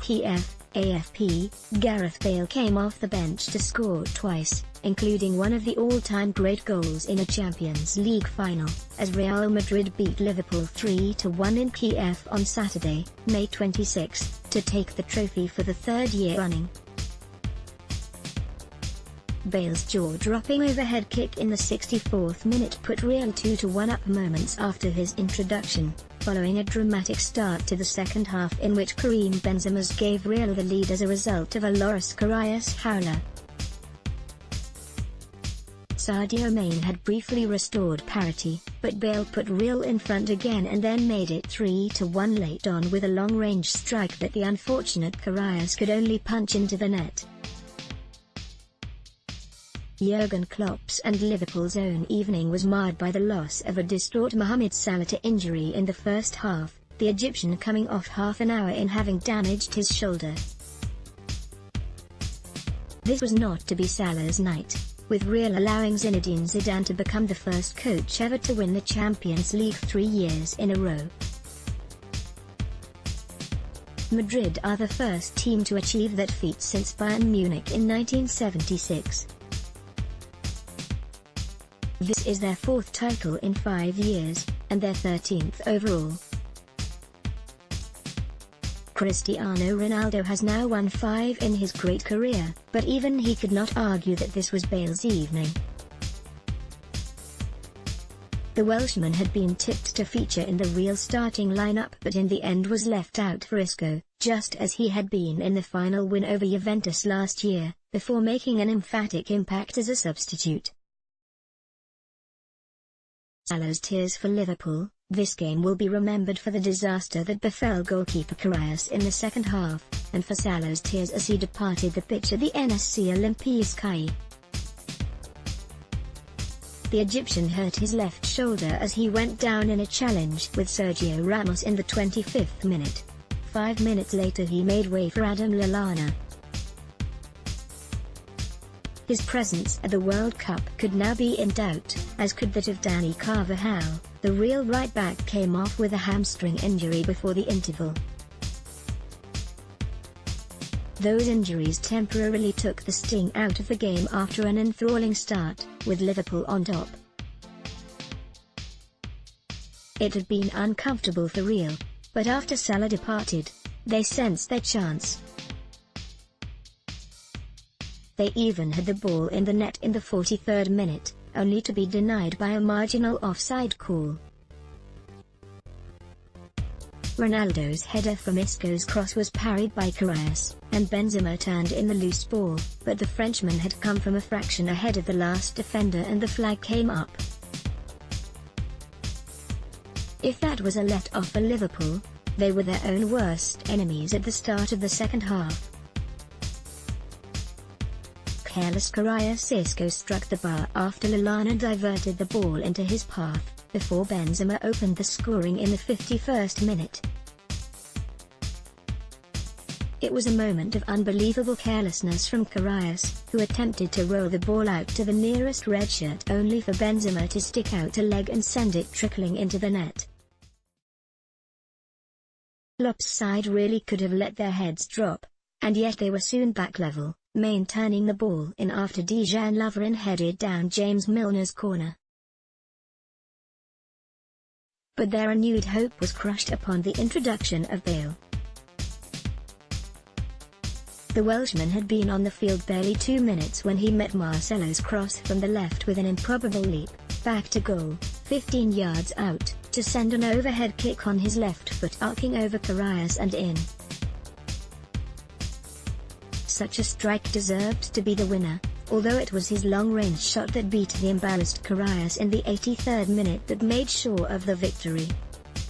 Kiev, AFP. Gareth Bale came off the bench to score twice, including one of the all-time great goals in a Champions League final, as Real Madrid beat Liverpool 3-1 in Kiev on Saturday, May 26, to take the trophy for the third year running. Bale's jaw-dropping overhead kick in the 64th minute put Real 2-1 up moments after his introduction, following a dramatic start to the second half in which Karim Benzema gave Real the lead as a result of a Loris Karius howler. Sadio Mane had briefly restored parity, but Bale put Real in front again and then made it 3-1 late on with a long-range strike that the unfortunate Karius could only punch into the net. Jurgen Klopp's and Liverpool's own evening was marred by the loss of a distraught Mohamed Salah to injury in the first half, the Egyptian coming off half an hour in having damaged his shoulder. This was not to be Salah's night, with Real allowing Zinedine Zidane to become the first coach ever to win the Champions League 3 years in a row. Madrid are the first team to achieve that feat since Bayern Munich in 1976. This is their 4th title in 5 years, and their 13th overall. Cristiano Ronaldo has now won 5 in his great career, but even he could not argue that this was Bale's evening. The Welshman had been tipped to feature in the Real starting lineup but in the end was left out for Isco, just as he had been in the final win over Juventus last year, before making an emphatic impact as a substitute. Salah's tears for Liverpool. This game will be remembered for the disaster that befell goalkeeper Karius in the second half, and for Salah's tears as he departed the pitch at the NSC Olympijski. The Egyptian hurt his left shoulder as he went down in a challenge with Sergio Ramos in the 25th minute. 5 minutes later he made way for Adam Lallana. His presence at the World Cup could now be in doubt, as could that of Dani Carvajal. The Real right-back came off with a hamstring injury before the interval. Those injuries temporarily took the sting out of the game after an enthralling start, with Liverpool on top. It had been uncomfortable for Real, but after Salah departed, they sensed their chance. They even had the ball in the net in the 43rd minute, only to be denied by a marginal offside call. Ronaldo's header from Isco's cross was parried by Karius, and Benzema turned in the loose ball, but the Frenchman had come from a fraction ahead of the last defender and the flag came up. If that was a let-off for Liverpool, they were their own worst enemies at the start of the second half. Careless Karius Isco struck the bar after Lallana diverted the ball into his path, before Benzema opened the scoring in the 51st minute. It was a moment of unbelievable carelessness from Karius, who attempted to roll the ball out to the nearest red shirt only for Benzema to stick out a leg and send it trickling into the net. Klopp's side really could have let their heads drop, and yet they were soon back level, Mane turning the ball in after Dejan Lovren headed down James Milner's corner. But their renewed hope was crushed upon the introduction of Bale. The Welshman had been on the field barely 2 minutes when he met Marcelo's cross from the left with an improbable leap, back to goal, 15 yards out, to send an overhead kick on his left foot arcing over Karius and in. Such a strike deserved to be the winner, although it was his long-range shot that beat the embarrassed Karius in the 83rd minute that made sure of the victory.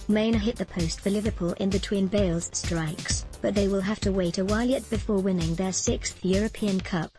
Mane hit the post for Liverpool in between Bale's strikes, but they will have to wait a while yet before winning their 6th European Cup.